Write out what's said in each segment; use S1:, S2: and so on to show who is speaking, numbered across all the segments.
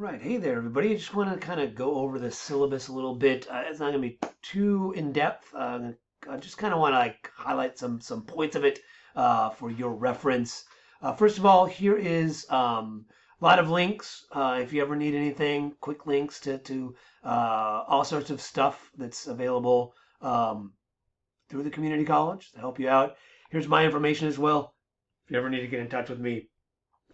S1: Right. Hey there, everybody. I just want to kind of go over the syllabus a little bit. It's not going to be too in depth. I just kind of want to like highlight some points of it for your reference. First of all, here is a lot of links. If you ever need anything, quick links to all sorts of stuff that's available through the community college to help you out. Here's my information as well. If you ever need to get in touch with me,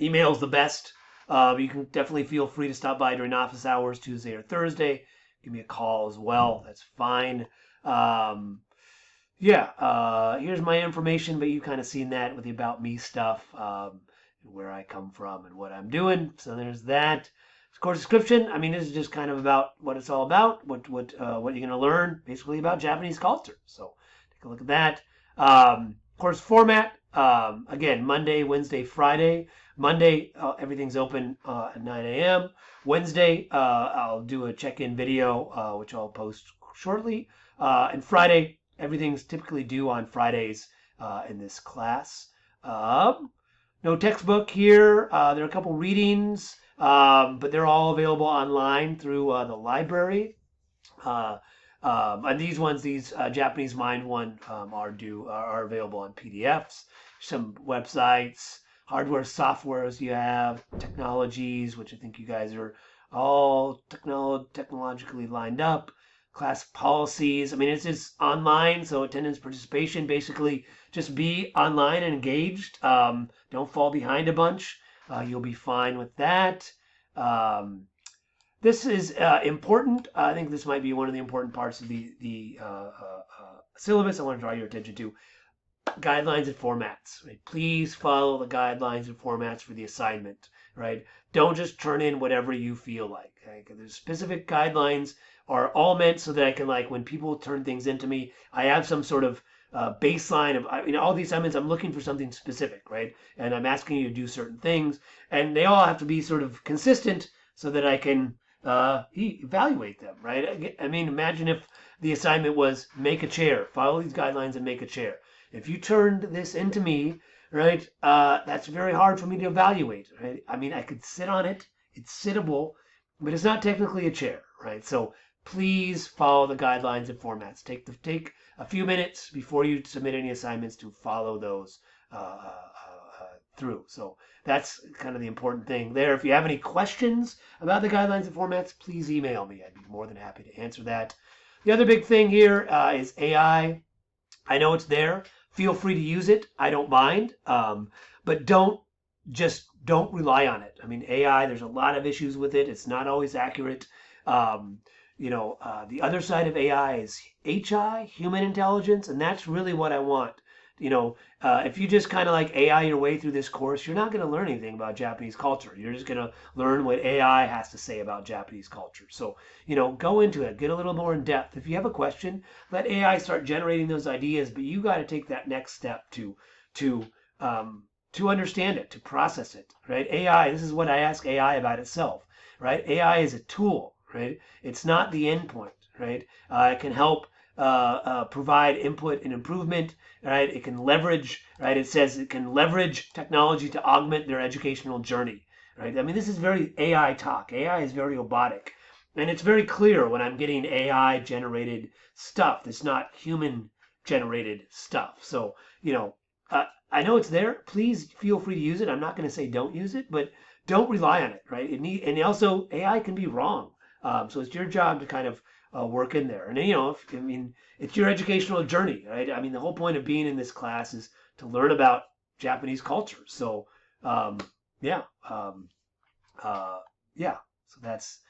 S1: email's the best. You can definitely feel free to stop by during office hours, Tuesday or Thursday. Give me a call as well. That's fine. Here's my information, but you've kind of seen that with the About Me stuff, where I come from and what I'm doing. So there's that. Course description. I mean, this is just kind of about what it's all about, what you're going to learn, basically about Japanese culture. So take a look at that. Course format. Again, Monday, Wednesday, Friday. Monday, everything's open at 9 a.m. Wednesday, I'll do a check-in video, which I'll post shortly. And Friday, everything's typically due on Fridays in this class. No textbook here. There are a couple readings, but they're all available online through the library. And these ones, Japanese Mind one, are available on PDFs. Some websites, hardware, softwares you have, technologies, which I think you guys are all technologically lined up, class policies. I mean, it's just online, so attendance, participation, basically just be online and engaged. Don't fall behind a bunch. You'll be fine with that. This is important. I think this might be one of the important parts of the syllabus I want to draw your attention to. Guidelines and formats. Right? Please follow the guidelines and formats for the assignment. Right? Don't just turn in whatever you feel like. Okay? There's specific guidelines are all meant so that I can, like, when people turn things into me, I have some sort of baseline of, all these assignments, I'm looking for something specific, right? And I'm asking you to do certain things, and they all have to be sort of consistent so that I can evaluate them, right? I mean, imagine if the assignment was make a chair, follow these guidelines and make a chair. If you turned this into me, right, that's very hard for me to evaluate, right? I mean, I could sit on it, it's sittable, but it's not technically a chair, right? So please follow the guidelines and formats. Take a few minutes before you submit any assignments to follow those through. So that's kind of the important thing there. If you have any questions about the guidelines and formats, please email me. I'd be more than happy to answer that. The other big thing here is AI. I know it's there. Feel free to use it. I don't mind. But don't rely on it. I mean, AI, there's a lot of issues with it. It's not always accurate. The other side of AI is HI, human intelligence, and that's really what I want. If you just kind of like AI your way through this course, you're not going to learn anything about Japanese culture. You're just going to learn what AI has to say about Japanese culture. So, go into it, get a little more in depth. If you have a question, let AI start generating those ideas, but you got to take that next step to understand it, to process it, right? AI, this is what I ask AI about itself, right? AI is a tool, right? It's not the endpoint, right? It can help provide input and improvement, right? It can leverage, right? It says it can leverage technology to augment their educational journey, right? I mean, this is very AI talk. AI is very robotic. And it's very clear when I'm getting AI generated stuff. It's not human generated stuff. So, I know it's there. Please feel free to use it. I'm not going to say don't use it, but don't rely on it, right? And also AI can be wrong. So it's your job to kind of work in there. And it's your educational journey, right? I mean, the whole point of being in this class is to learn about Japanese culture. So, So that's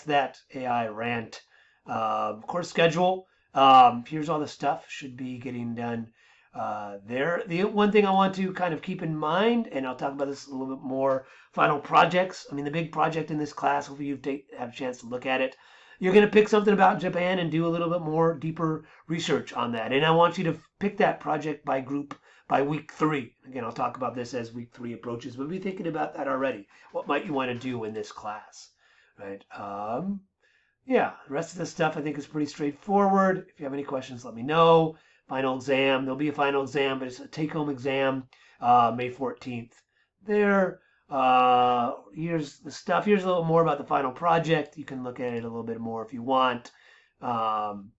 S1: that AI rant. Course schedule. Here's all the stuff should be getting done there. The one thing I want to kind of keep in mind, and I'll talk about this a little bit more, final projects. I mean, the big project in this class, hopefully you have a chance to look at it. You're going to pick something about Japan and do a little bit more deeper research on that. And I want you to pick that project by group by week 3. Again, I'll talk about this as week 3 approaches, but be thinking about that already. What might you want to do in this class, right? The rest of the stuff I think is pretty straightforward. If you have any questions, let me know. Final exam. There'll be a final exam, but it's a take-home exam, May 14th. There. Here's the stuff. Here's a little more about the final project. You can look at it a little bit more if you want. Um,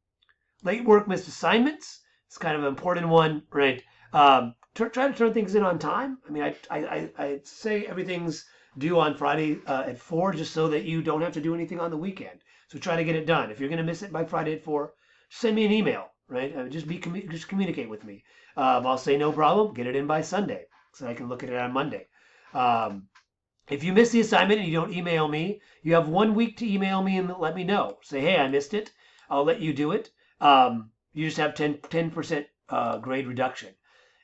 S1: Late work, missed assignments. It's kind of an important one, right? Try to turn things in on time. I mean, I say everything's due on Friday at 4, just so that you don't have to do anything on the weekend. So try to get it done. If you're going to miss it by Friday at 4, send me an email, right? Just communicate with me. I'll say no problem. Get it in by Sunday, so I can look at it on Monday. Um, if you miss the assignment and you don't email me, you have 1 week to email me and let me know. Say, hey, I missed it. I'll let you do it. You just have 10% grade reduction.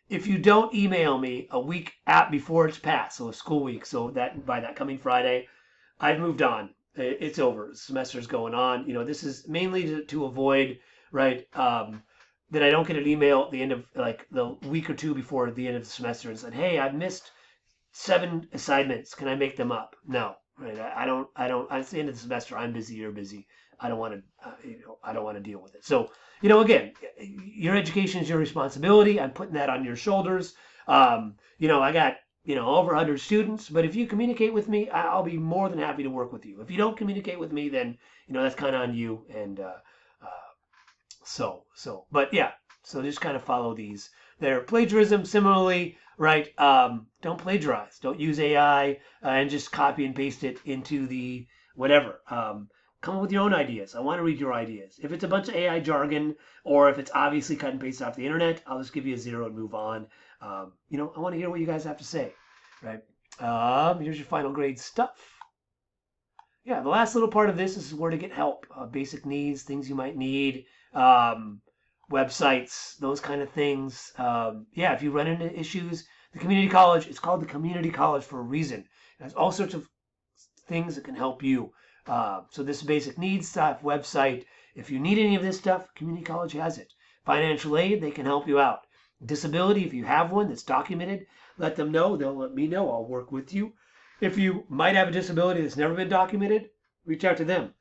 S1: If you don't email me a week before it's passed, so a school week, so that by that coming Friday, I've moved on. It's over. The semester's going on. This is mainly to avoid, right, that I don't get an email at the end of like the week or two before the end of the semester and said, hey, I've missed 7 assignments. Can I make them up? No, right? I don't. At the end of the semester, I'm busy. You're busy. I don't want to. I don't want to deal with it. So, again, your education is your responsibility. I'm putting that on your shoulders. I got over 100 students, but if you communicate with me, I'll be more than happy to work with you. If you don't communicate with me, then that's kind of on you. And but yeah, so just kind of follow these. They're plagiarism. Similarly, right? Don't plagiarize. Don't use AI and just copy and paste it into the whatever. Come up with your own ideas. I want to read your ideas. If it's a bunch of AI jargon or if it's obviously cut and pasted off the internet, I'll just give you a 0 and move on. I want to hear what you guys have to say, right? Here's your final grade stuff. Yeah, the last little part of this is where to get help. Basic needs, things you might need, websites, those kind of things. Yeah, if you run into issues, the community college, it's called the community college for a reason. It has all sorts of things that can help you. So this basic needs stuff, website. If you need any of this stuff, community college has it. Financial aid, they can help you out. Disability, if you have one that's documented, let them know. They'll let me know. I'll work with you. If you might have a disability that's never been documented, reach out to them.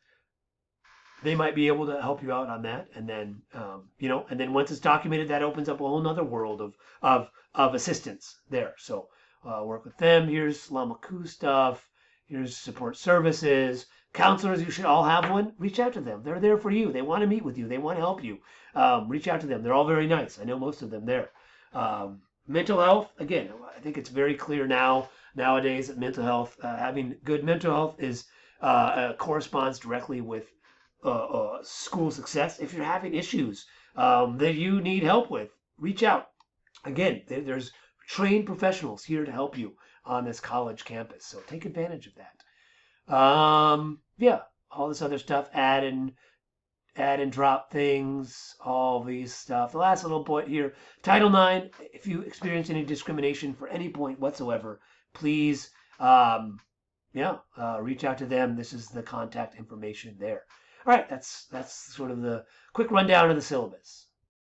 S1: They might be able to help you out on that. And then, and then once it's documented, that opens up a whole nother world of assistance there. So work with them. Here's Lamaku stuff. Here's support services. Counselors, you should all have one. Reach out to them. They're there for you. They want to meet with you. They want to help you. Reach out to them. They're all very nice. I know most of them there. Mental health, again, I think it's very clear nowadays that mental health, having good mental health corresponds directly with school success. If you're having issues that you need help with, reach out. Again, there's trained professionals here to help you on this college campus. So take advantage of that. Yeah, all this other stuff, add and drop things, all these stuff. The last little point here, Title IX, if you experience any discrimination for any point whatsoever, please, reach out to them. This is the contact information there. All right, that's sort of the quick rundown of the syllabus.